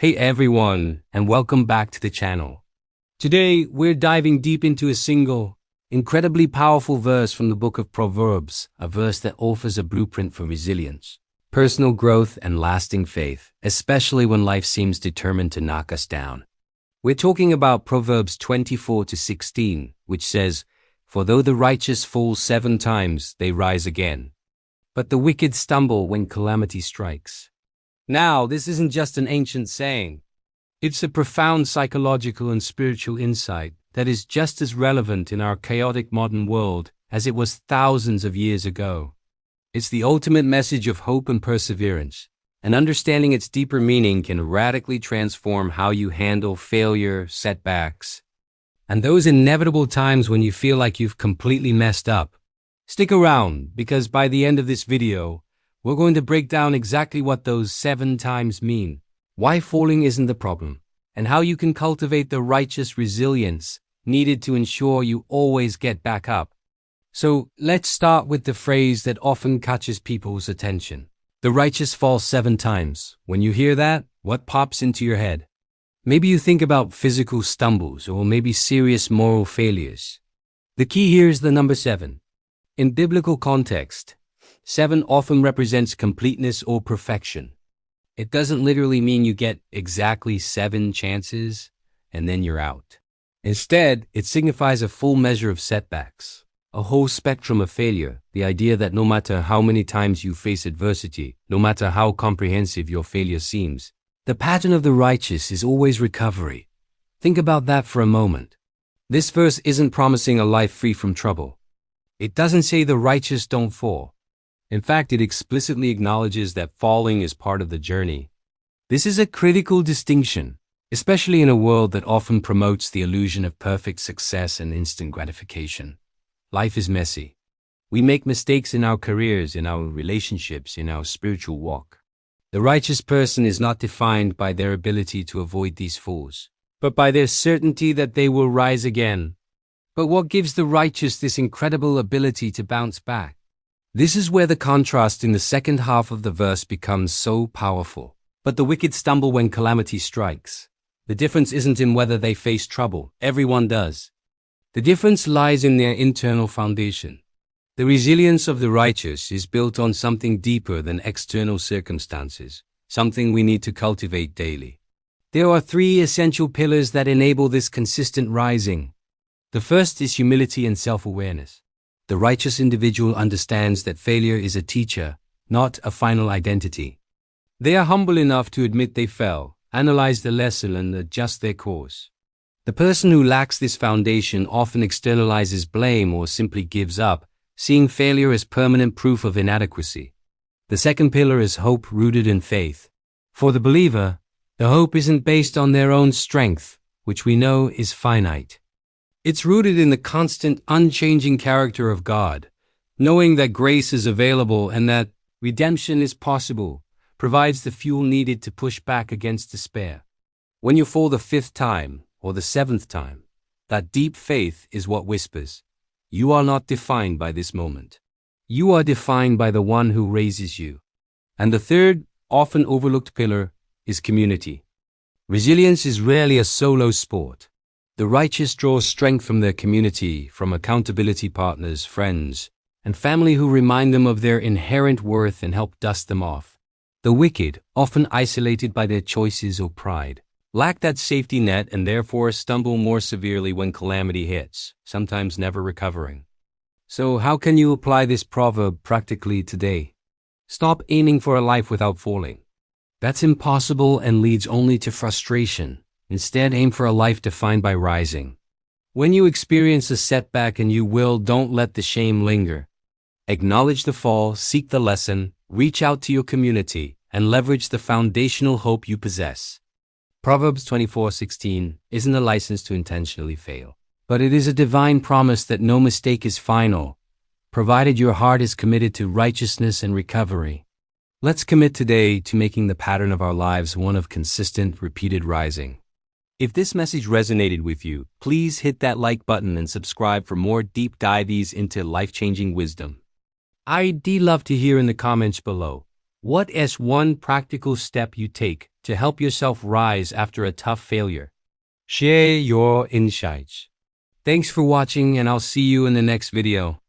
Hey everyone, and welcome back to the channel. Today, we're diving deep into a single, incredibly powerful verse from the book of Proverbs, a verse that offers a blueprint for resilience, personal growth, and lasting faith, especially when life seems determined to knock us down. We're talking about Proverbs 24-16, which says, "For though the righteous fall 7 times, they rise again. But the wicked stumble when calamity strikes." Now, this isn't just an ancient saying. It's a profound psychological and spiritual insight that is just as relevant in our chaotic modern world as it was thousands of years ago. It's the ultimate message of hope and perseverance, and understanding its deeper meaning can radically transform how you handle failure, setbacks, and those inevitable times when you feel like you've completely messed up. Stick around, because by the end of this video, we're going to break down exactly what those 7 times mean, why falling isn't the problem, and how you can cultivate the righteous resilience needed to ensure you always get back up. So let's start with the phrase that often catches people's attention. The righteous fall 7 times. When you hear that, what pops into your head? Maybe you think about physical stumbles or maybe serious moral failures. The key here is the number 7. In biblical context, 7 often represents completeness or perfection. It doesn't literally mean you get exactly 7 chances and then you're out. Instead, it signifies a full measure of setbacks, a whole spectrum of failure, the idea that no matter how many times you face adversity, no matter how comprehensive your failure seems, the pattern of the righteous is always recovery. Think about that for a moment. This verse isn't promising a life free from trouble. It doesn't say the righteous don't fall. In fact, it explicitly acknowledges that falling is part of the journey. This is a critical distinction, especially in a world that often promotes the illusion of perfect success and instant gratification. Life is messy. We make mistakes in our careers, in our relationships, in our spiritual walk. The righteous person is not defined by their ability to avoid these falls, but by their certainty that they will rise again. But what gives the righteous this incredible ability to bounce back? This is where the contrast in the second half of the verse becomes so powerful. But the wicked stumble when calamity strikes. The difference isn't in whether they face trouble. Everyone does. The difference lies in their internal foundation. The resilience of the righteous is built on something deeper than external circumstances, something we need to cultivate daily. There are 3 essential pillars that enable this consistent rising. The first is humility and self-awareness. The righteous individual understands that failure is a teacher, not a final identity. They are humble enough to admit they fell, analyze the lesson, and adjust their course. The person who lacks this foundation often externalizes blame or simply gives up, seeing failure as permanent proof of inadequacy. The second pillar is hope rooted in faith. For the believer, the hope isn't based on their own strength, which we know is finite. It's rooted in the constant, unchanging character of God. Knowing that grace is available and that redemption is possible provides the fuel needed to push back against despair. When you fall the 5th time or the 7th time, that deep faith is what whispers, "You are not defined by this moment. You are defined by the one who raises you." And the third, often overlooked pillar is community. Resilience is rarely a solo sport. The righteous draw strength from their community, from accountability partners, friends, and family who remind them of their inherent worth and help dust them off. The wicked, often isolated by their choices or pride, lack that safety net and therefore stumble more severely when calamity hits, sometimes never recovering. So how can you apply this proverb practically today? Stop aiming for a life without falling. That's impossible and leads only to frustration. Instead, aim for a life defined by rising. When you experience a setback and don't let the shame linger. Acknowledge the fall, seek the lesson, reach out to your community, and leverage the foundational hope you possess. Proverbs 24:16 isn't a license to intentionally fail, but it is a divine promise that no mistake is final, provided your heart is committed to righteousness and recovery. Let's commit today to making the pattern of our lives one of consistent, repeated rising. If this message resonated with you, please hit that like button and subscribe for more deep dives into life-changing wisdom. I'd love to hear in the comments below. What is one practical step you take to help yourself rise after a tough failure? Share your insights. Thanks for watching, and I'll see you in the next video.